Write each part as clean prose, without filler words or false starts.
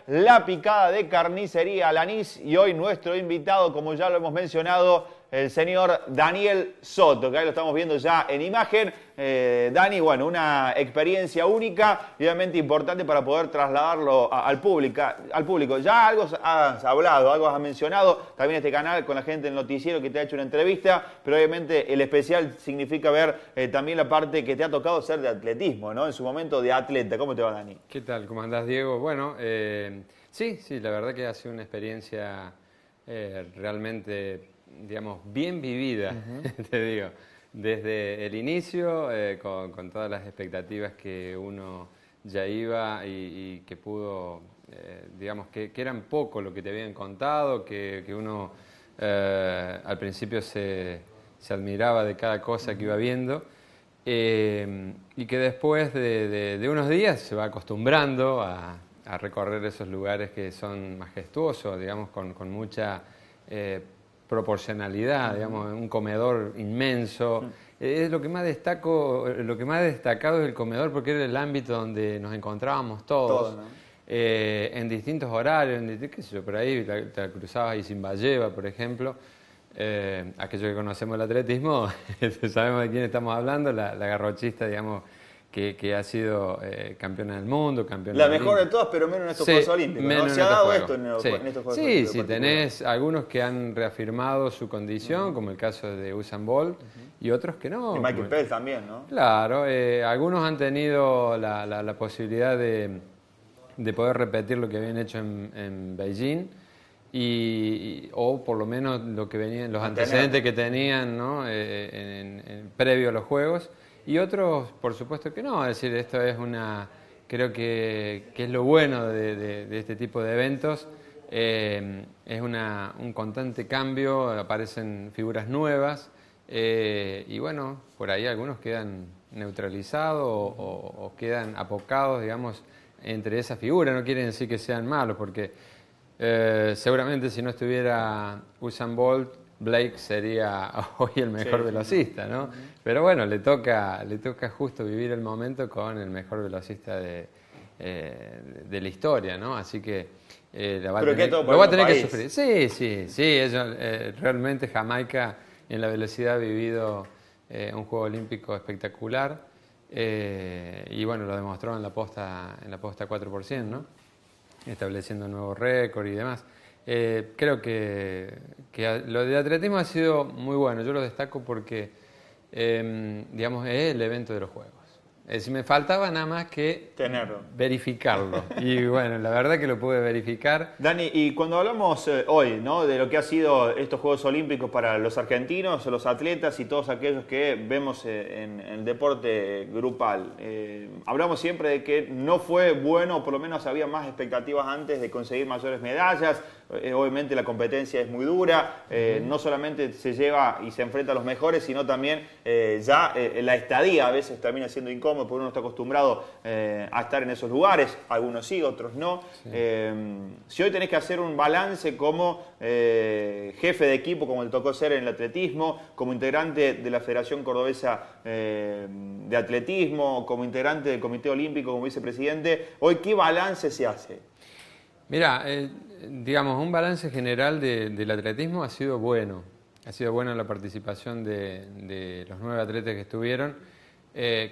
la picada de carnicería Alanís. Y hoy nuestro invitado, como ya lo hemos mencionado, el señor Daniel Soto, que ahí lo estamos viendo ya en imagen. Dani, bueno, una experiencia única y obviamente importante para poder trasladarlo al público. Ya algo has hablado, algo has mencionado, también este canal con la gente del noticiero que te ha hecho una entrevista, pero obviamente el especial significa ver también la parte que te ha tocado ser de atletismo, ¿no? En su momento de atleta. ¿Cómo te va, Dani? ¿Qué tal? ¿Cómo andás, Diego? Bueno, sí, la verdad que ha sido una experiencia realmente, digamos, bien vivida, te digo, desde el inicio, con todas las expectativas que uno ya iba y que pudo, digamos, que eran poco lo que te habían contado, que uno al principio se admiraba de cada cosa que iba viendo. Y que después de unos días se va acostumbrando a recorrer esos lugares que son majestuosos, digamos, con mucha proporcionalidad, digamos, un comedor inmenso. Es lo que más destaco, lo que más destacado es el comedor porque era el ámbito donde nos encontrábamos todos. Todo, ¿no? En distintos horarios, qué sé yo, por ahí te cruzabas ahí sin Valleva, por ejemplo. Aquellos que conocemos el atletismo, sabemos de quién estamos hablando, la garrochista, digamos, que ha sido campeona del mundo, campeona La mejor de todas, pero menos en estos Juegos Olímpicos, ¿no? ¿Se ha dado esto en estos Juegos Olímpicos? Sí, tenés algunos que han reafirmado su condición, como el caso de Usain Bolt, y otros que no. Y Michael Phelps también, ¿no? Claro, algunos han tenido la posibilidad de poder repetir lo que habían hecho en Beijing, o por lo menos lo que venían, los antecedentes que tenían, ¿no? Previo a los Juegos, y otros por supuesto que no. Es decir, esto es creo que es lo bueno de este tipo de eventos. Es un constante cambio, aparecen figuras nuevas, y bueno, por ahí algunos quedan neutralizados o quedan apocados, digamos, entre esa figura. No quiere decir que sean malos, porque seguramente si no estuviera Usain Bolt, Blake sería hoy el mejor velocista, ¿no? Pero bueno, le toca justo vivir el momento con el mejor velocista de la historia, ¿no? Así que lo va a tener que sufrir. Sí, ellos, realmente Jamaica en la velocidad ha vivido un Juego Olímpico espectacular, y bueno, lo demostró en la posta 4%, ¿no? Estableciendo un nuevo récord y demás. Creo que lo de atletismo ha sido muy bueno. Yo lo destaco porque, digamos, es el evento de los Juegos. Es decir, me faltaba nada más que verificarlo. Y bueno, la verdad que lo pude verificar. Dani, y cuando hablamos hoy, ¿no?, de lo que ha sido estos Juegos Olímpicos para los argentinos, los atletas y todos aquellos que vemos en el deporte grupal, hablamos siempre de que no fue bueno, o por lo menos había más expectativas antes de conseguir mayores medallas. Obviamente la competencia es muy dura, no solamente se lleva y se enfrenta a los mejores, sino también la estadía a veces termina siendo incómodo porque uno no está acostumbrado a estar en esos lugares, algunos sí, otros no. Sí. Si hoy tenés que hacer un balance como jefe de equipo, como le tocó ser en el atletismo, como integrante de la Federación Cordobesa de Atletismo, como integrante del Comité Olímpico, como vicepresidente, hoy, ¿qué balance se hace? Mirá, digamos, un balance general del atletismo ha sido bueno. Ha sido buena la participación de los 9 atletas que estuvieron,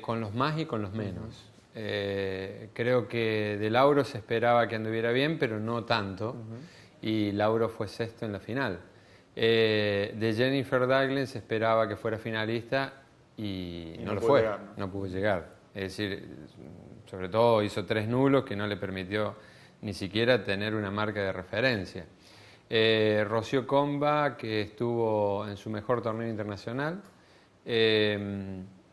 con los más y con los menos. Creo que de Lauro se esperaba que anduviera bien, pero no tanto, y Lauro fue sexto en la final. De Jennifer Douglas se esperaba que fuera finalista y no lo fue, llegar, ¿no? No pudo llegar. Es decir, sobre todo hizo 3 nulos que no le permitió ni siquiera tener una marca de referencia. Rocío Comba, que estuvo en su mejor torneo internacional.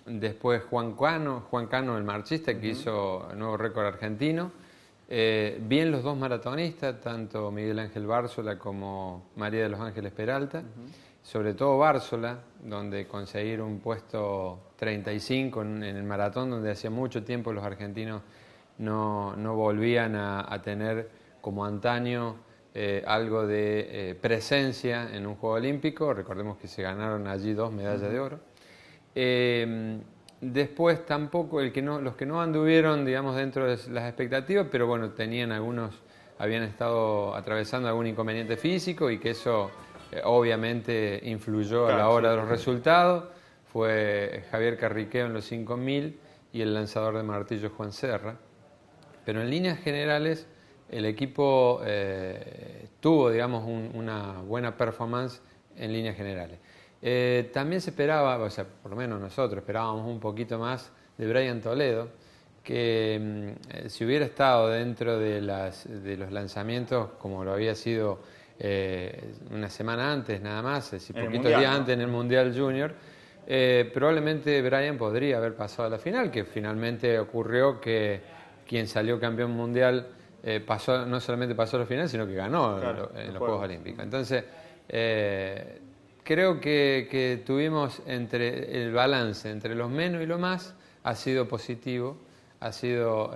Después Juan Cano, el marchista, que hizo el nuevo récord argentino. Bien los 2 maratonistas, tanto Miguel Ángel Bárzola como María de los Ángeles Peralta. Sobre todo Bárzola, donde conseguir un puesto 35 en el maratón, donde hacía mucho tiempo los argentinos no volvían a tener como antaño algo de presencia en un Juego Olímpico. Recordemos que se ganaron allí 2 medallas de oro. Después tampoco los que no anduvieron, digamos, dentro de las expectativas, pero bueno, tenían algunos habían estado atravesando algún inconveniente físico y que eso obviamente influyó a la hora de los resultados. Fue Javier Carriqueo en los 5000 y el lanzador de martillo Juan Serra. Pero en líneas generales el equipo tuvo, digamos, una buena performance en líneas generales. También se esperaba, o sea, por lo menos nosotros esperábamos un poquito más de Brian Toledo, que si hubiera estado dentro de los lanzamientos como lo había sido una semana antes nada más, es decir, poquitos días antes en el Mundial Junior, probablemente Brian podría haber pasado a la final, que finalmente ocurrió que quien salió campeón mundial no solamente pasó a la final, sino que ganó en los Juegos Olímpicos. Entonces, creo que tuvimos el balance entre los menos y lo más, ha sido positivo, ha sido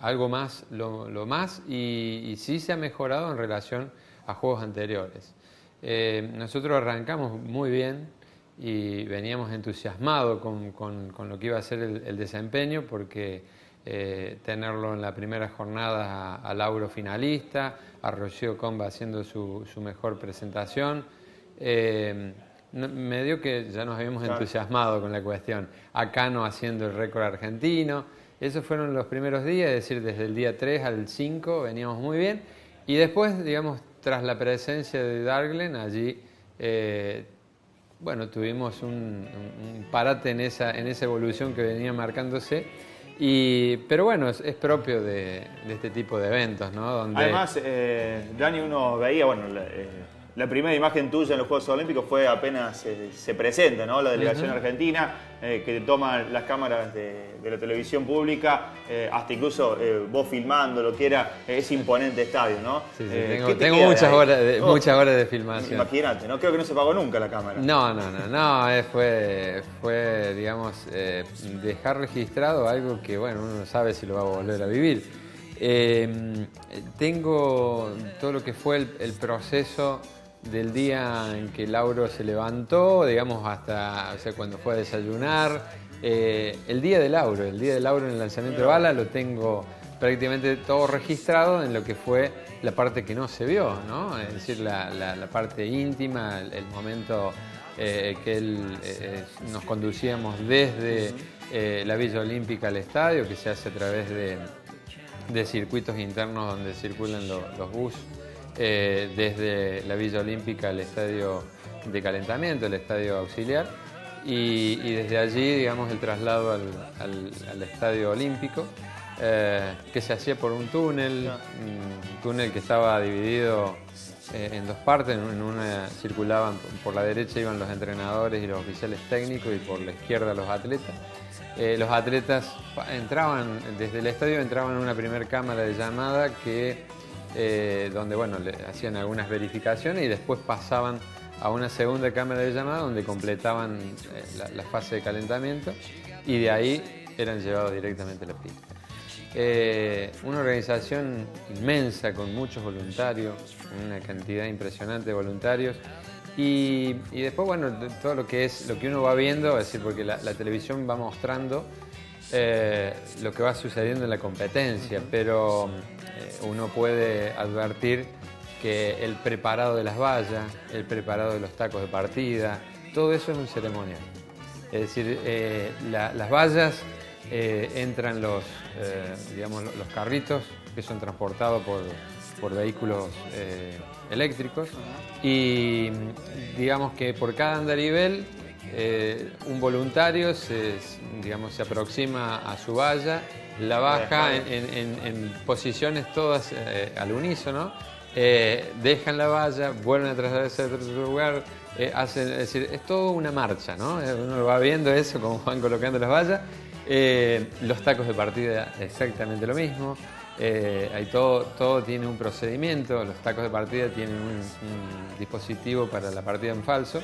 algo más, lo más, y sí se ha mejorado en relación a juegos anteriores. Nosotros arrancamos muy bien y veníamos entusiasmados con lo que iba a ser el desempeño, porque tenerlo en la primera jornada a Lauro finalista, a Rocío Comba haciendo su mejor presentación, me dio que ya nos habíamos entusiasmado con la cuestión. A Cano haciendo el récord argentino. Esos fueron los primeros días, es decir, desde el día 3 al 5 veníamos muy bien. Y después, digamos, tras la presencia de Darglen, allí, bueno, tuvimos un parate en esa evolución que venía marcándose. Pero bueno, es propio de este tipo de eventos, ¿no? Donde... Además, Dani, uno veía, bueno, la primera imagen tuya en los Juegos Olímpicos fue apenas se presenta, ¿no? La delegación argentina, que toma las cámaras de la televisión pública, hasta incluso vos filmando lo que era ese imponente estadio, ¿no? Sí, tengo muchas horas de filmación. Imagínate, ¿no? Creo que no se apagó nunca la cámara. No, fue digamos, dejar registrado algo que, bueno, uno no sabe si lo va a volver a vivir. Tengo todo lo que fue el proceso del día en que Lauro se levantó, digamos, hasta, o sea, cuando fue a desayunar. El día de Lauro en el lanzamiento de bala lo tengo prácticamente todo registrado en lo que fue la parte que no se vio, ¿no? Es decir, la parte íntima, el momento que nos conducíamos desde la Villa Olímpica al estadio, que se hace a través de circuitos internos donde circulan los bus, desde la Villa Olímpica al estadio de calentamiento, el estadio auxiliar, y desde allí, digamos, el traslado al estadio olímpico, que se hacía por un túnel que estaba dividido en dos partes. En una circulaban, por la derecha iban los entrenadores y los oficiales técnicos, y por la izquierda los atletas. Los atletas entraban, desde el estadio entraban en una primera cámara de llamada donde, bueno, le hacían algunas verificaciones, y después pasaban a una segunda cámara de llamada donde completaban la fase de calentamiento, y de ahí eran llevados directamente a la pista. Una organización inmensa con muchos voluntarios, una cantidad impresionante de voluntarios. Y después, bueno, todo lo que uno va viendo, es decir, porque la televisión va mostrando lo que va sucediendo en la competencia, pero uno puede advertir que el preparado de las vallas, el preparado de los tacos de partida, todo eso es un ceremonial. Es decir, las vallas, entran los carritos que son transportados por vehículos eléctricos, y digamos que por cada andarivel un voluntario se aproxima a su valla, la baja en posiciones todas al unísono, dejan la valla, vuelven a trasladarse a otro lugar, es decir, es todo una marcha, ¿no? Uno lo va viendo eso, cómo van colocando las vallas. Los tacos de partida exactamente lo mismo. Todo tiene un procedimiento. Los tacos de partida tienen un dispositivo para la partida en falso,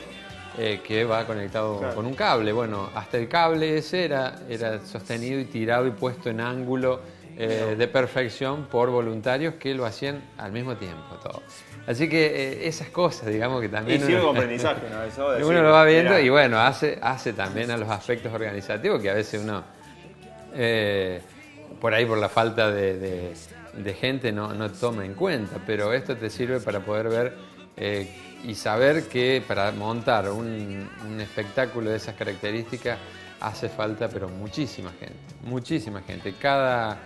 que va conectado con un cable. Bueno, hasta el cable ese era sostenido y tirado y puesto en ángulo de perfección por voluntarios que lo hacían al mismo tiempo todo. Así que esas cosas, digamos, que también... Y sirve como aprendizaje, ¿no? Eso decir, uno lo va viendo, y bueno, hace también a los aspectos organizativos, que a veces uno, por ahí por la falta de de gente no toma en cuenta, pero esto te sirve para poder ver y saber que para montar un espectáculo de esas características hace falta, pero muchísima gente. Cada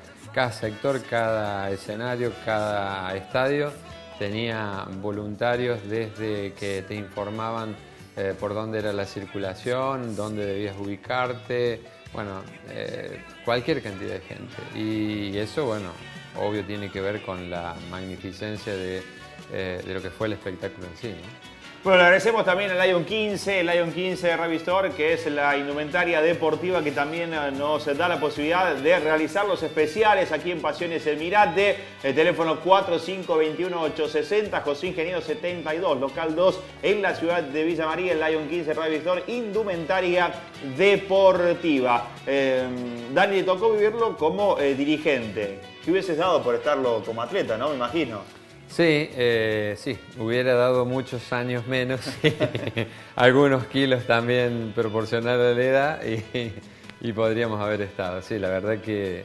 sector, cada escenario, cada estadio tenía voluntarios desde que te informaban por dónde era la circulación, dónde debías ubicarte, bueno, cualquier cantidad de gente. Y eso, bueno, obvio tiene que ver con la magnificencia de lo que fue el espectáculo en sí, ¿no? Bueno, le agradecemos también al Lion 15, el Lion 15 Rugby Store, que es la indumentaria deportiva que también nos da la posibilidad de realizar los especiales aquí en Pasiones Emirate. El teléfono 4521-860, José Ingeniero 72, local 2, en la ciudad de Villa María, el Lion 15 Rugby Store, indumentaria deportiva. Dani, te tocó vivirlo como dirigente. ¿Qué hubieses dado por estarlo como atleta, no? Me imagino. Sí, sí, hubiera dado muchos años menos, algunos kilos también proporcional a la edad y podríamos haber estado. Sí, la verdad que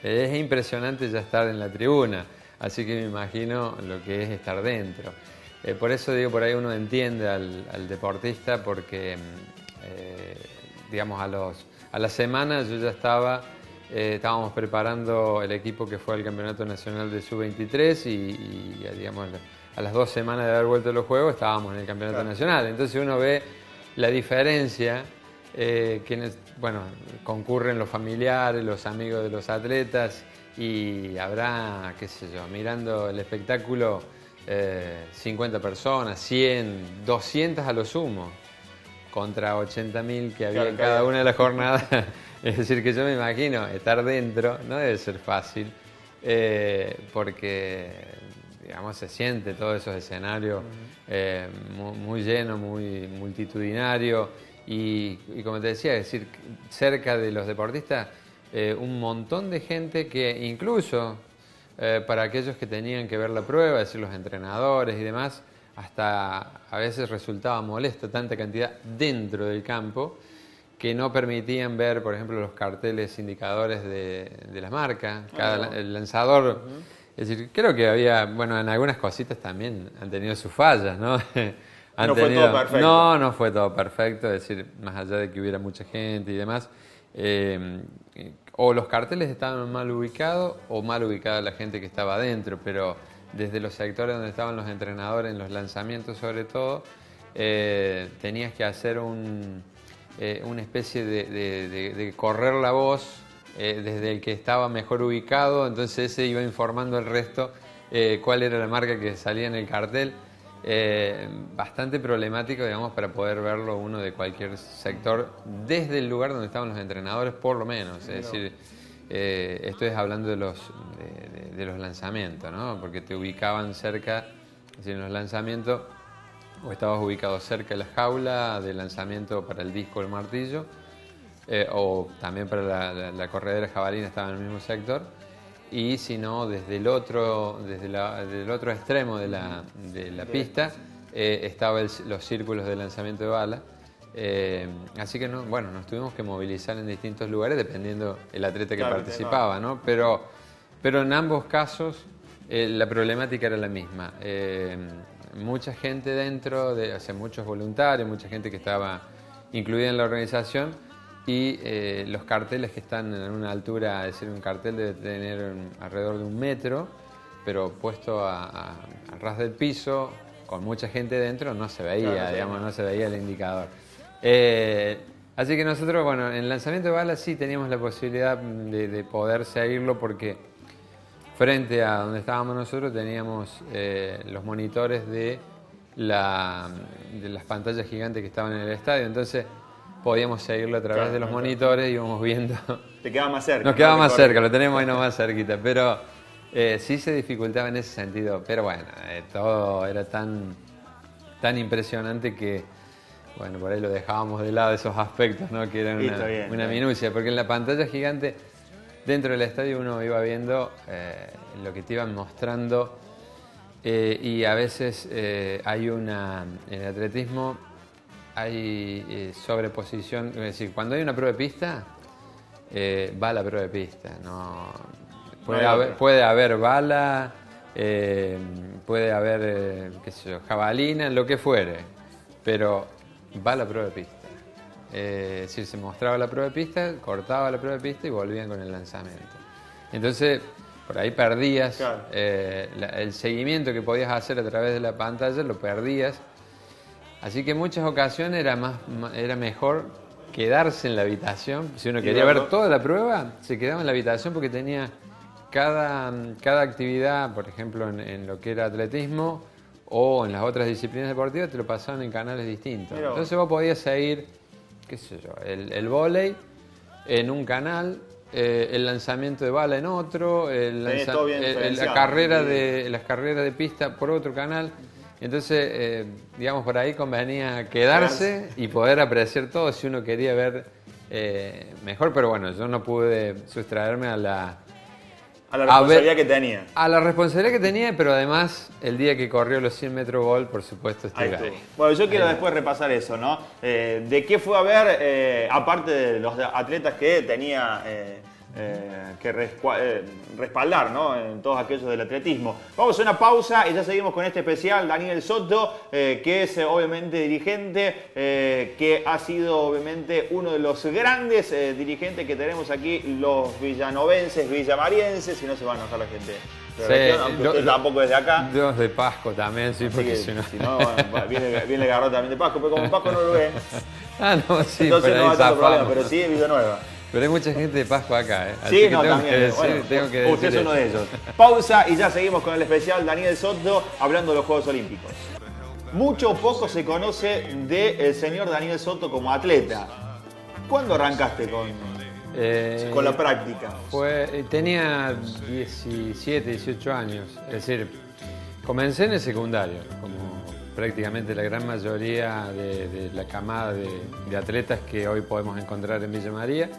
es impresionante ya estar en la tribuna, así que me imagino lo que es estar dentro. Por eso digo, por ahí uno entiende al deportista porque, digamos, a la semana yo ya estábamos preparando el equipo que fue al Campeonato Nacional de Sub-23 y digamos, a las 2 semanas de haber vuelto a los Juegos estábamos en el Campeonato Nacional. Entonces uno ve la diferencia, bueno, concurren los familiares, los amigos de los atletas y habrá, qué sé yo, mirando el espectáculo 50 personas, 100, 200 a lo sumo, contra 80.000 que había en cada una de las jornadas. Es decir, que yo me imagino estar dentro, no debe ser fácil, porque, digamos, se siente todos esos escenarios muy llenos, muy multitudinario y como te decía, es decir, cerca de los deportistas, un montón de gente que incluso para aquellos que tenían que ver la prueba, es decir, los entrenadores y demás, hasta a veces resultaba molesto tanta cantidad dentro del campo, que no permitían ver, por ejemplo, los carteles indicadores de las marcas, el lanzador. Es decir, creo que había, bueno, en algunas cositas también han tenido sus fallas, ¿no? Fue todo perfecto. No fue todo perfecto, es decir, más allá de que hubiera mucha gente y demás, o los carteles estaban mal ubicados o mal ubicada la gente que estaba adentro, pero desde los sectores donde estaban los entrenadores, en los lanzamientos sobre todo, tenías que hacer una especie de correr la voz desde el que estaba mejor ubicado, entonces ese iba informando al resto cuál era la marca que salía en el cartel. Bastante problemático, digamos, para poder verlo uno de cualquier sector desde el lugar donde estaban los entrenadores, por lo menos. Es decir, esto es hablando de los lanzamientos, ¿no? Porque te ubicaban cerca, es decir, en los lanzamientos, o estabas ubicado cerca de la jaula de lanzamiento para el disco o el martillo, o también para la corredera jabalina estaba en el mismo sector, y si no, desde el otro extremo de la pista estaban los círculos de lanzamiento de bala. Así que bueno, nos tuvimos que movilizar en distintos lugares dependiendo el atleta que participaba, ¿no? Pero en ambos casos la problemática era la misma. Mucha gente dentro, o sea, muchos voluntarios, mucha gente que estaba incluida en la organización y los carteles que están en una altura, es decir, un cartel debe tener alrededor de 1 metro, pero puesto a ras del piso, con mucha gente dentro, no se veía, digamos, no se veía el indicador. Así que nosotros, bueno, en el lanzamiento de balas sí teníamos la posibilidad de poder seguirlo porque frente a donde estábamos nosotros teníamos los monitores de las pantallas gigantes que estaban en el estadio, entonces podíamos seguirlo a través de los monitores y íbamos viendo. Te quedaba más cerca. Nos quedaba más cerca, lo tenemos ahí nomás cerquita, pero sí se dificultaba en ese sentido, pero bueno, todo era tan impresionante que, bueno, por ahí lo dejábamos de lado esos aspectos, ¿no? Que eran una minucia, porque en la pantalla gigante dentro del estadio uno iba viendo lo que te iban mostrando y a veces hay en el atletismo hay sobreposición, es decir, cuando hay una prueba de pista, va la prueba de pista, ¿no? Puede haber bala, puede haber, qué sé yo, jabalina, lo que fuere, pero va la prueba de pista. Es decir, se mostraba la prueba de pista, cortaba la prueba de pista y volvían con el lanzamiento. Entonces, por ahí perdías, claro, el seguimiento que podías hacer a través de la pantalla, lo perdías. Así que en muchas ocasiones era mejor quedarse en la habitación. Si uno quería ver toda la prueba, se quedaba en la habitación porque tenía cada actividad, por ejemplo, en lo que era atletismo o en las otras disciplinas deportivas, te lo pasaban en canales distintos. Entonces vos podías seguir, qué sé yo, el vóley en un canal, el lanzamiento de bala en otro, las carreras de pista por otro canal. Entonces, digamos, por ahí convenía quedarse y poder apreciar todo si uno quería ver mejor, pero bueno, yo no pude sustraerme a la responsabilidad que tenía. A la responsabilidad que tenía, pero además el día que corrió los 100 metros gol, por supuesto, estuve ahí. Bueno, yo quiero después repasar eso, ¿no? ¿De qué fue a ver, aparte de los atletas que tenía que respaldar, ¿no? En todos aquellos del atletismo? Vamos a una pausa y ya seguimos con este especial. Daniel Soto, que es obviamente dirigente, que ha sido obviamente uno de los grandes dirigentes que tenemos aquí, los villanovenses, villamarienses, y no se va a enojar la gente. Sí, tampoco desde acá. Los de Pasco también, sí, porque si no bueno, viene Garrot también de Pasco, pero como Pasco no lo ve, no, sí, entonces no va a tener problema, pero sí es Villanueva. Pero hay mucha gente de Pasco acá, Así sí, no, también. Usted es uno de ellos. Pausa y ya seguimos con el especial Daniel Soto hablando de los Juegos Olímpicos. Mucho o poco se conoce del señor Daniel Soto como atleta. ¿Cuándo arrancaste con la práctica? Tenía 17, 18 años. Es decir, comencé en el secundario, como prácticamente la gran mayoría de la camada de atletas que hoy podemos encontrar en Villa María.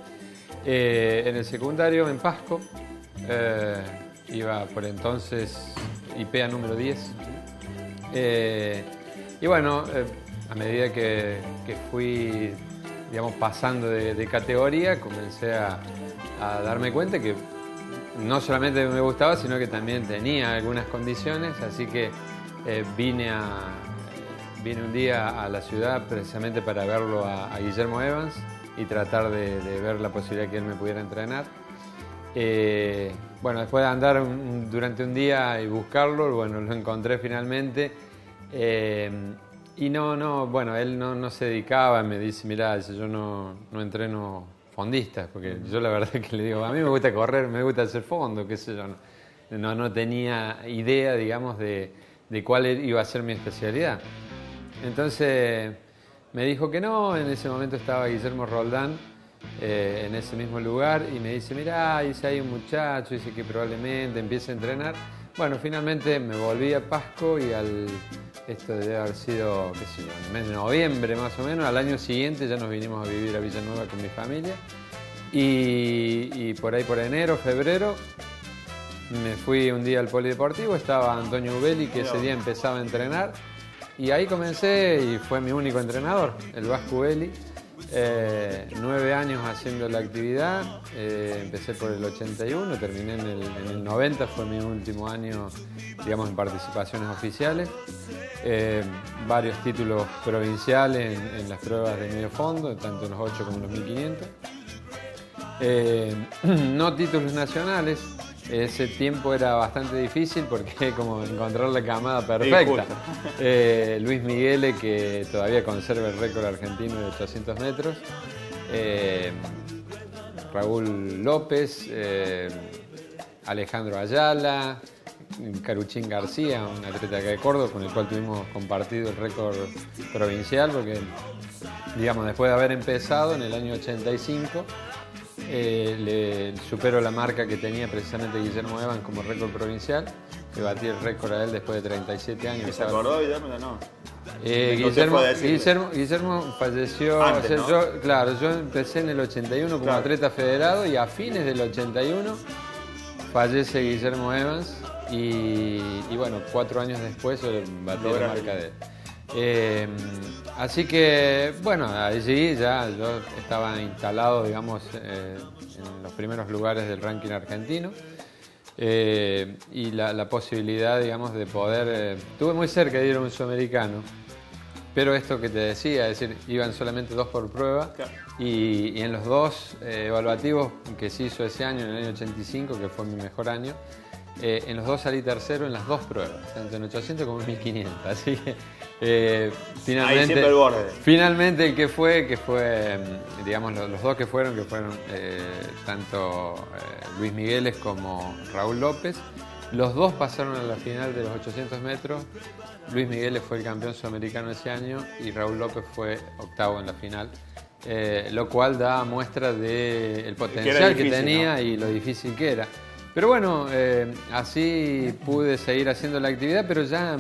En el secundario en Pasco, iba por entonces IPEA número 10. Y bueno, a medida que fui, digamos, pasando de categoría, comencé a darme cuenta que no solamente me gustaba, sino que también tenía algunas condiciones, así que vine un día a la ciudad precisamente para verlo a Guillermo Evans y tratar de ver la posibilidad que él me pudiera entrenar. Bueno, después de andar durante un día y buscarlo, bueno, lo encontré finalmente. Y bueno, él no se dedicaba, me dice, mirá, yo no entreno fondistas, porque yo la verdad que le digo, a mí me gusta correr, me gusta hacer fondo, qué sé yo. No tenía idea, digamos, de cuál iba a ser mi especialidad. Entonces me dijo que no. En ese momento estaba Guillermo Roldán en ese mismo lugar y me dice, mirá, dice, hay un muchacho, dice que probablemente empiece a entrenar. Bueno, finalmente me volví a Pasco y esto debe haber sido, qué sé yo, en el mes de noviembre más o menos, al año siguiente ya nos vinimos a vivir a Villanueva con mi familia y por ahí por enero, febrero, me fui un día al polideportivo, estaba Antonio Ubeli, que ese día empezaba a entrenar. Y ahí comencé y fue mi único entrenador, el Vasco Ubeli. 9 años haciendo la actividad, empecé por el 81, terminé en el 90, fue mi último año, digamos, en participaciones oficiales. Varios títulos provinciales en las pruebas de medio fondo, tanto en los 8 como en los 1500. No títulos nacionales. Ese tiempo era bastante difícil porque como encontrar la camada perfecta. Luis Miguele, que todavía conserva el récord argentino de 800 metros. Raúl López, Alejandro Ayala, Caruchín García, un atleta acá de Córdoba con el cual tuvimos compartido el récord provincial, porque, digamos, después de haber empezado en el año 85, le superó la marca que tenía precisamente Guillermo Evans como récord provincial. Le batí el récord a él después de 37 años. ¿Se acordó Guillermo? No. Guillermo falleció. Antes, ¿no? Yo empecé en el 81 como atleta federado y a fines del 81 fallece Guillermo Evans y bueno, 4 años después yo batí la marca de él. Así que, bueno, allí ya yo estaba instalado, digamos, en los primeros lugares del ranking argentino. Y la posibilidad, digamos, de poder... estuve muy cerca de ir a un sudamericano, pero esto que te decía, es decir, iban solamente 2 por prueba, Claro. y en los 2 evaluativos que se hizo ese año, en el año 85, que fue mi mejor año, en los 2 salí tercero en las 2 pruebas, tanto en 800 como en 1500, así que Ahí siempre el borde. finalmente el que fue, digamos, los 2 que fueron tanto Luis Migueles como Raúl López, los 2 pasaron a la final de los 800 metros. Luis Migueles fue el campeón sudamericano ese año y Raúl López fue octavo en la final, lo cual da muestra del potencial que tenía, ¿no? Y lo difícil que era. Pero bueno, así pude seguir haciendo la actividad, pero ya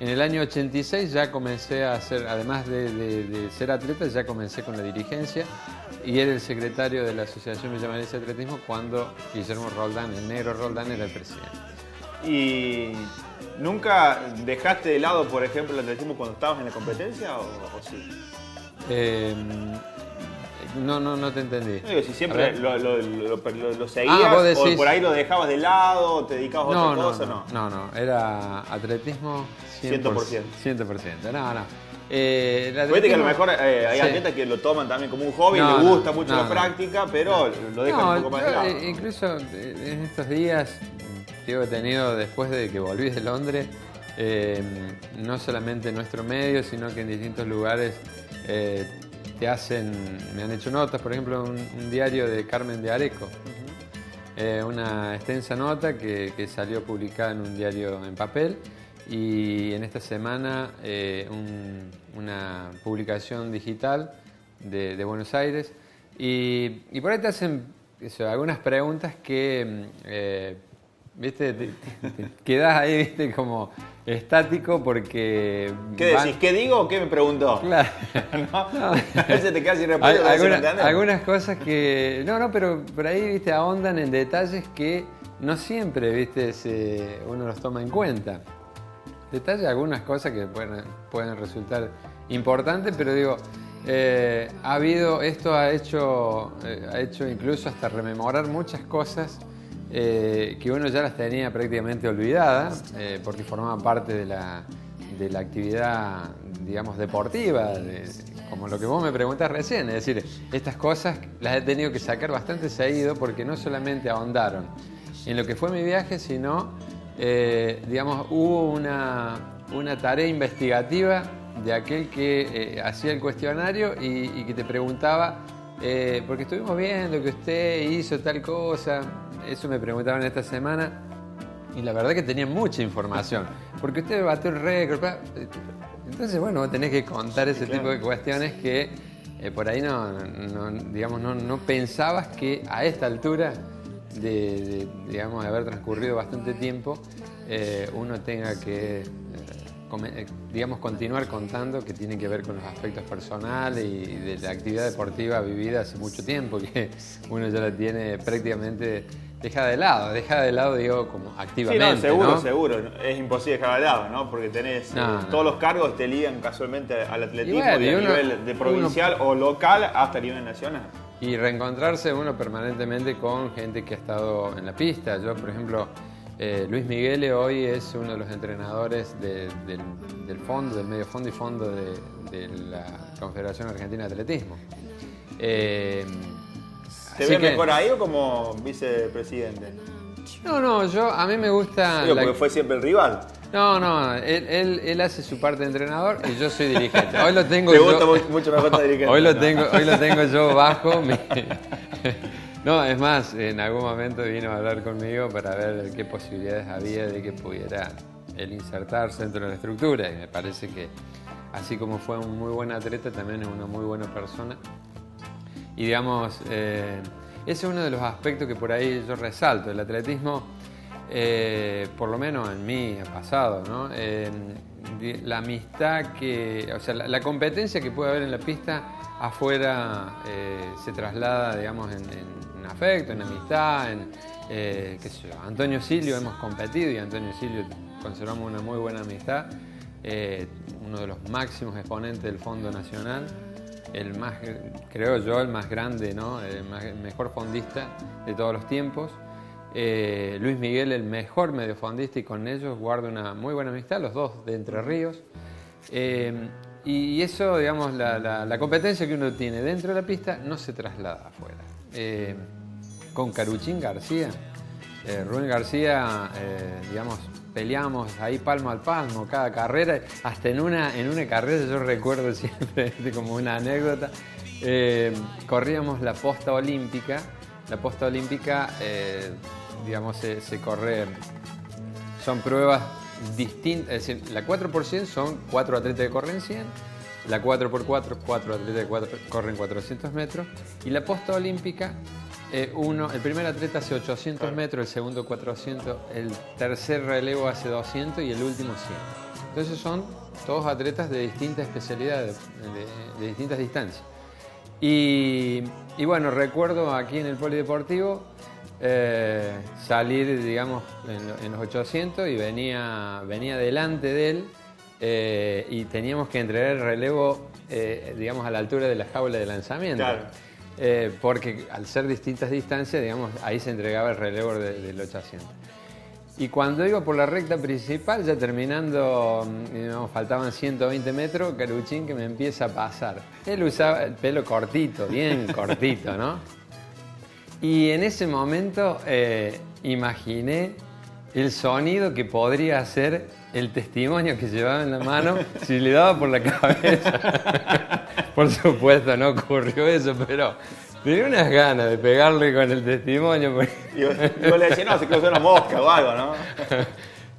en el año 86 ya comencé a hacer, además de ser atleta, ya comencé con la dirigencia y era el secretario de la Asociación Villamarense de Atletismo cuando Guillermo Roldán, el negro Roldán, era el presidente. ¿Y nunca dejaste de lado, por ejemplo, el atletismo cuando estabas en la competencia o sí? No te entendí. No digo, si siempre lo seguías decís... o por ahí lo dejabas de lado, o te dedicabas a otra cosa, ¿no? No, era atletismo 100%. 100%. No. Fíjate que a lo mejor hay atletas que lo toman también como un hobby, les gusta mucho la práctica, pero lo dejan un poco más de lado. Incluso en estos días, he tenido, después de que volví de Londres, no solamente en nuestro medio, sino que en distintos lugares me han hecho notas, por ejemplo, un diario de Carmen de Areco, una extensa nota que salió publicada en un diario en papel, y en esta semana una publicación digital de Buenos Aires, y por ahí te hacen algunas preguntas que, viste, te quedás ahí, viste, como estático porque... ¿Qué decís? ¿Qué digo o qué me preguntó? Claro. ¿No? A veces te quedas sin respuesta. Algunas cosas que... No, pero por ahí, viste, ahondan en detalles que no siempre, viste, uno los toma en cuenta. Detalles, algunas cosas que pueden resultar importantes, pero digo, esto ha hecho incluso hasta rememorar muchas cosas que uno ya las tenía prácticamente olvidadas, porque formaban parte de la actividad, digamos, deportiva, como lo que vos me preguntás recién. Es decir, estas cosas las he tenido que sacar bastante seguido porque no solamente ahondaron en lo que fue mi viaje, sino, digamos, hubo una tarea investigativa de aquel que hacía el cuestionario y que te preguntaba, porque estuvimos viendo que usted hizo tal cosa. Eso me preguntaban esta semana y la verdad que tenía mucha información, porque usted batió el récord. Entonces, bueno, vos tenés que contar ese tipo de cuestiones que por ahí no pensabas que a esta altura digamos, de haber transcurrido bastante tiempo, uno tenga que digamos, continuar contando, que tiene que ver con los aspectos personales y de la actividad deportiva vivida hace mucho tiempo, que uno ya la tiene prácticamente dejada de lado, digo, como activamente. Sí, no, ¿no? seguro. Es imposible dejarla de lado, ¿no? Porque tenés todos los cargos te ligan casualmente al atletismo, a nivel de provincial o local hasta nivel nacional. Y reencontrarse uno permanentemente con gente que ha estado en la pista. Yo, por ejemplo, Luis Miguel hoy es uno de los entrenadores del fondo, del medio fondo y fondo de la Confederación Argentina de Atletismo. ¿Te ves mejor ahí o como vicepresidente? No, a mí me gusta... Digo, porque fue siempre el rival. No, él hace su parte de entrenador y yo soy dirigente. Hoy lo tengo Te gusta mucho mejor estar dirigente. Hoy lo tengo yo bajo. No, es más, en algún momento vino a hablar conmigo para ver qué posibilidades había de que pudiera él insertarse dentro de la estructura. Y me parece que, así como fue un muy buen atleta, también es una muy buena persona. Y digamos, ese es uno de los aspectos que por ahí yo resalto. El atletismo, por lo menos en mí ha pasado, ¿no? La amistad o sea, la competencia que puede haber en la pista afuera se traslada, digamos, en afecto, en amistad, qué sé yo. Antonio Silio hemos competido y Antonio Silio conservamos una muy buena amistad, uno de los máximos exponentes del Fondo Nacional, creo yo, el más grande, ¿no? El mejor fondista de todos los tiempos. Luis Miguel, el mejor mediofondista, y con ellos guardo una muy buena amistad, los dos de Entre Ríos. Y eso, digamos, la competencia que uno tiene dentro de la pista no se traslada afuera. Con Caruchín García, Rubén García, digamos, peleamos ahí palmo al palmo cada carrera, hasta en una carrera yo recuerdo siempre como una anécdota, corríamos la posta olímpica. La posta olímpica, digamos, se corre, son pruebas distintas, es decir, la 4x100 son 4 atletas que corren 100, la 4x4, 4 atletas que corren 400 metros, y la posta olímpica, el primer atleta hace 800 metros, el segundo 400, el tercer relevo hace 200 y el último 100. Entonces son todos atletas de distintas especialidades, de distintas distancias. Y bueno, recuerdo aquí en el polideportivo salir, digamos, en los 800 y venía delante de él y teníamos que entregar el relevo, digamos, a la altura de la jaula de lanzamiento. Claro. Porque al ser distintas distancias, digamos, ahí se entregaba el relevo del 800. Y cuando iba por la recta principal, ya terminando, digamos, faltaban 120 metros, Caruchín que me empieza a pasar. Él usaba el pelo cortito, bien cortito, ¿no? Y en ese momento imaginé el sonido que podría hacer el testimonio que llevaba en la mano si le daba por la cabeza. Por supuesto no ocurrió eso, pero tenía unas ganas de pegarle con el testimonio. Porque... Y vos le decís, no, se cruzó una mosca o algo, ¿no?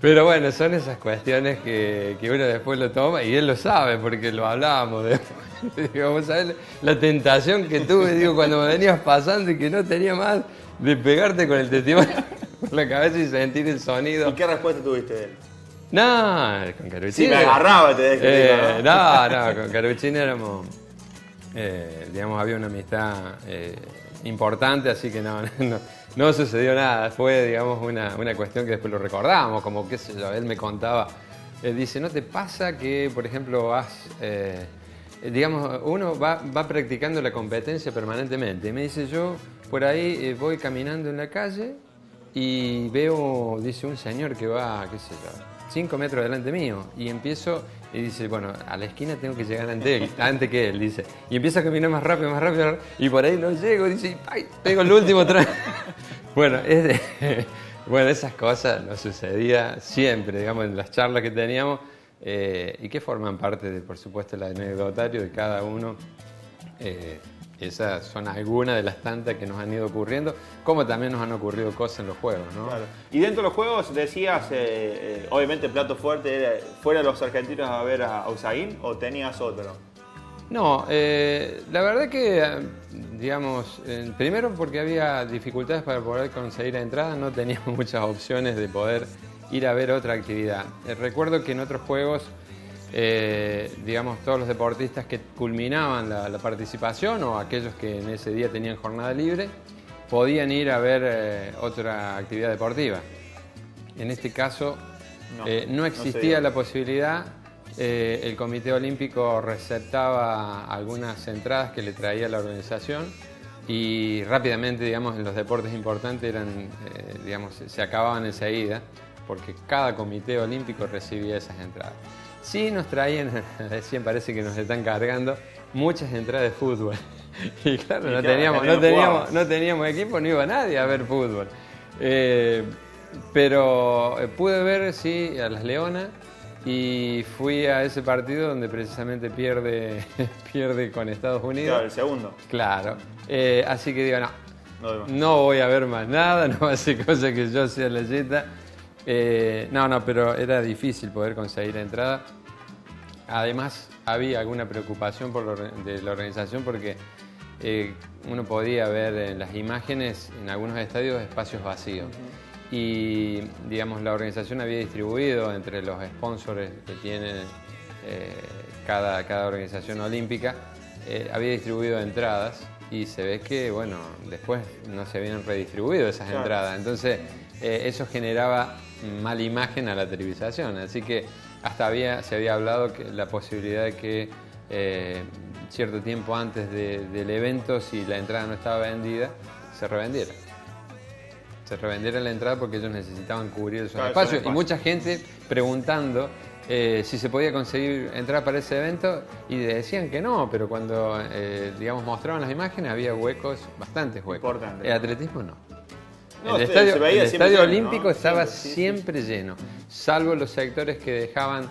Pero bueno, son esas cuestiones que uno después lo toma y él lo sabe porque lo hablábamos después. Digo, ¿vos sabés la tentación que tuve, digo, cuando me venías pasando y que no tenía más de pegarte con el testimonio por la cabeza y sentir el sonido? ¿Y qué respuesta tuviste de él? No, con Caruchín. Sí, me agarraba, te dije. No, con Caruchín éramos, digamos, había una amistad importante, así que no sucedió nada. Fue, digamos, una cuestión que después lo recordamos, como, qué sé yo, él me contaba. Él dice, ¿no te pasa que, por ejemplo, digamos, uno va practicando la competencia permanentemente? Y me dice, yo por ahí voy caminando en la calle y veo, dice, un señor que va, qué sé yo, 5 metros delante mío, y empiezo, y dice, bueno, a la esquina tengo que llegar antes que él, dice, y empiezo a caminar más rápido, y por ahí no llego, dice, ¡ay! Pego el último tren. Bueno, bueno, esas cosas nos sucedía siempre, digamos, en las charlas que teníamos, y que forman parte, por supuesto, del anecdotario de cada uno. Esas son algunas de las tantas que nos han ido ocurriendo, como también nos han ocurrido cosas en los juegos, ¿no? Claro. Y dentro de los juegos decías, obviamente el plato fuerte era, ¿fuera los argentinos a ver a Usain o tenías otro? No, la verdad que, digamos, primero porque había dificultades para poder conseguir la entrada, no teníamos muchas opciones de poder ir a ver otra actividad. Recuerdo que en otros juegos, digamos, todos los deportistas que culminaban la participación o aquellos que en ese día tenían jornada libre podían ir a ver otra actividad deportiva. En este caso no existía la posibilidad. El Comité Olímpico receptaba algunas entradas que le traía la organización y rápidamente, digamos, en los deportes importantes digamos, se acababan enseguida porque cada Comité Olímpico recibía esas entradas. Sí nos traían, recién parece que nos están cargando, muchas entradas de fútbol. Y claro, no teníamos equipo, no iba nadie a ver fútbol. Pero pude ver, sí, a las Leonas y fui a ese partido donde precisamente pierde con Estados Unidos. Claro, el segundo. Claro. Así que digo, no voy a ver más nada, no va a ser cosa que yo sea leyenda. Pero era difícil poder conseguir entrada. Además, había alguna preocupación de la organización porque uno podía ver en las imágenes, en algunos estadios, espacios vacíos. Y, digamos, la organización había distribuido entre los sponsors que tiene cada organización olímpica, había distribuido entradas y se ve que, bueno, después no se habían redistribuido esas entradas. Entonces, eso generaba mala imagen a la televisación, así que hasta se había hablado que la posibilidad de que cierto tiempo antes del evento, si la entrada no estaba vendida, se revendiera. se revendiera la entrada porque ellos necesitaban cubrir esos Claro, espacios. esos Y mucha gente preguntando si se podía conseguir entrar para ese evento y decían que no, pero cuando digamos mostraban las imágenes había huecos, bastantes huecos. Importante. El atletismo no. No, El se veía el siempre estadio lleno, olímpico ¿no? estaba Siempre, sí, sí. lleno, salvo los sectores que dejaban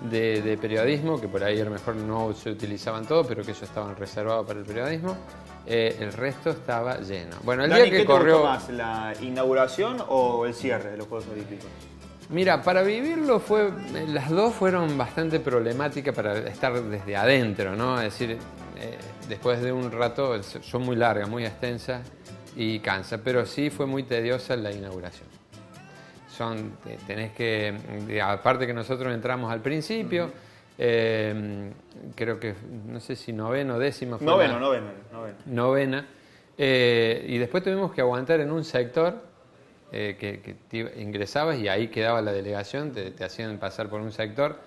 de periodismo, que por ahí a lo mejor no se utilizaban todo, pero que ellos estaban reservados para el periodismo. El resto estaba lleno. Bueno, el Dani, día que ¿qué te corrió... gustó más, la inauguración o el cierre de los Juegos Olímpicos? Mira, para vivirlo las dos fueron bastante problemáticas para estar desde adentro, ¿no? Es decir, después de un rato, son muy largas, muy extensas y cansa, pero sí fue muy tediosa la inauguración. Tenés que, aparte que nosotros entramos al principio, creo que, no sé si novena o décima fue novena. Y después tuvimos que aguantar en un sector que ingresabas y ahí quedaba la delegación, te hacían pasar por un sector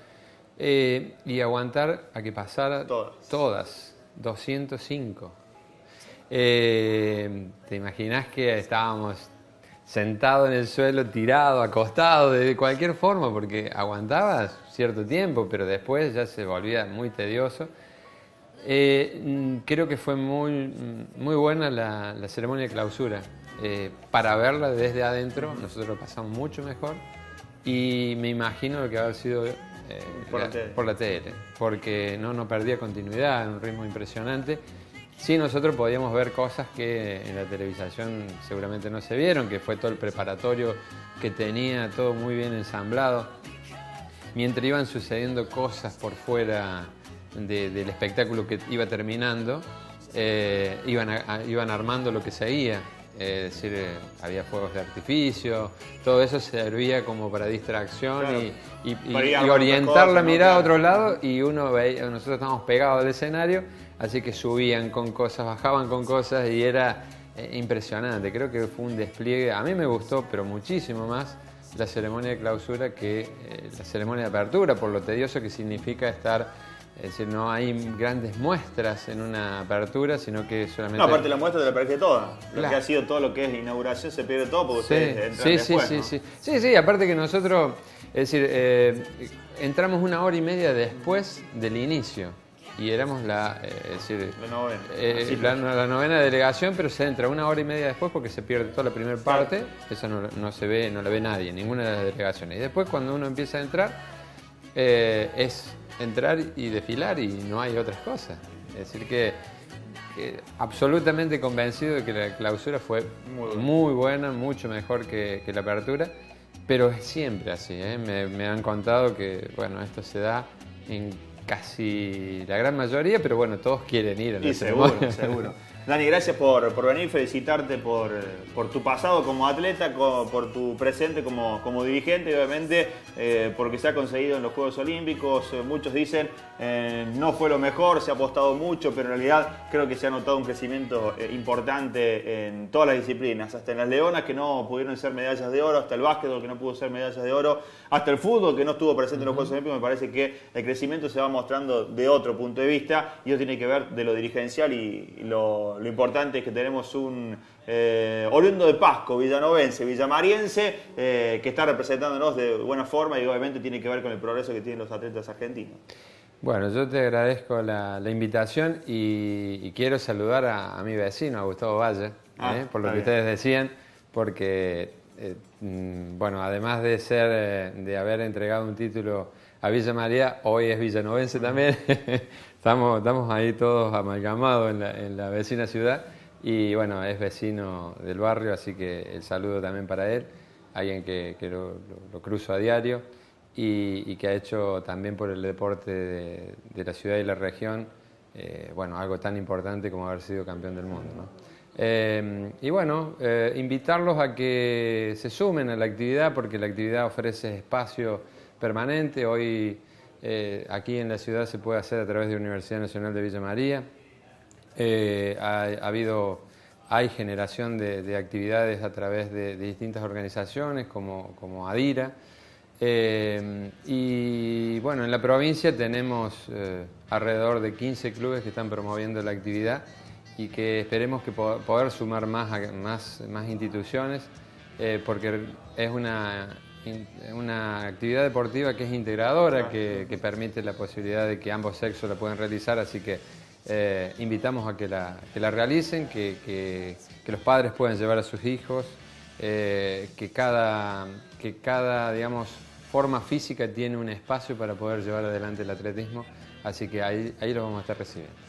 y aguantar a que pasara todas 205. Te imaginás que estábamos sentados en el suelo, tirados, acostados, de cualquier forma, porque aguantabas cierto tiempo, pero después ya se volvía muy tedioso. Creo que fue muy buena la ceremonia de clausura. Para verla desde adentro, nosotros lo pasamos mucho mejor y me imagino lo que va a haber sido por la tele, porque no perdía continuidad, un ritmo impresionante. Sí, nosotros podíamos ver cosas que en la televisación seguramente no se vieron, que fue todo el preparatorio que tenía, todo muy bien ensamblado. Mientras iban sucediendo cosas por fuera del espectáculo que iba terminando, iban armando lo que seguía. Es decir, había fuegos de artificio, todo eso servía como para distracción, claro, y orientar la mirada a otro lado, y nosotros estábamos pegados al escenario, así que subían con cosas, bajaban con cosas y era impresionante. Creo que fue un despliegue, a mí me gustó, pero muchísimo más la ceremonia de clausura que la ceremonia de apertura, por lo tedioso que significa estar. Es decir, no hay grandes muestras en una apertura, sino que solamente... No, aparte la muestra te la perdiste toda. Lo claro, que ha sido todo lo que es inauguración se pierde todo porque sí, ustedes entran después, ¿no? Sí, aparte que nosotros, es decir, entramos 1 hora y media después del inicio y éramos la novena delegación, pero se entra 1 hora y media después porque se pierde toda la primera parte, eso no se ve, no la ve nadie, ninguna de las delegaciones. Y después cuando uno empieza a entrar, es entrar y desfilar y no hay otras cosas. Es decir que absolutamente convencido de que la clausura fue muy buena, mucho mejor que la apertura, pero es siempre así, ¿eh? Me han contado que bueno, esto se da en casi la gran mayoría, pero bueno, todos quieren ir en la ceremonia. Seguro. Dani, gracias por venir, felicitarte por tu pasado como atleta, por tu presente como dirigente y obviamente porque se ha conseguido en los Juegos Olímpicos. Muchos dicen no fue lo mejor, se ha apostado mucho, pero en realidad creo que se ha notado un crecimiento importante en todas las disciplinas, hasta en las leonas que no pudieron ser medallas de oro, hasta el básquetbol que no pudo ser medallas de oro, hasta el fútbol que no estuvo presente en los Juegos Olímpicos. Me parece que el crecimiento se va mostrando de otro punto de vista y eso tiene que ver de lo dirigencial y lo importante es que tenemos un oriundo de Pasco, villanovense, villamariense, que está representándonos de buena forma y obviamente tiene que ver con el progreso que tienen los atletas argentinos. Bueno, yo te agradezco la invitación y quiero saludar a mi vecino, a Gustavo Valle, por lo que ustedes decían, porque bueno, además de haber entregado un título a Villa María, hoy es villanovense también. Estamos ahí todos amalgamados en la vecina ciudad y bueno, es vecino del barrio, así que el saludo también para él, alguien que lo cruzo a diario y que ha hecho también por el deporte de la ciudad y la región, bueno, algo tan importante como haber sido campeón del mundo, ¿no? Y bueno, invitarlos a que se sumen a la actividad porque la actividad ofrece espacio permanente. Hoy aquí en la ciudad se puede hacer a través de la Universidad Nacional de Villa María. Hay generación de actividades a través de distintas organizaciones como ADIRA. Y bueno, en la provincia tenemos alrededor de 15 clubes que están promoviendo la actividad y que esperemos que poder sumar más instituciones. porque es una actividad deportiva que es integradora, que permite la posibilidad de que ambos sexos la puedan realizar, así que invitamos a que la realicen, que los padres puedan llevar a sus hijos, que cada, digamos, forma física tiene un espacio para poder llevar adelante el atletismo, así que ahí lo vamos a estar recibiendo.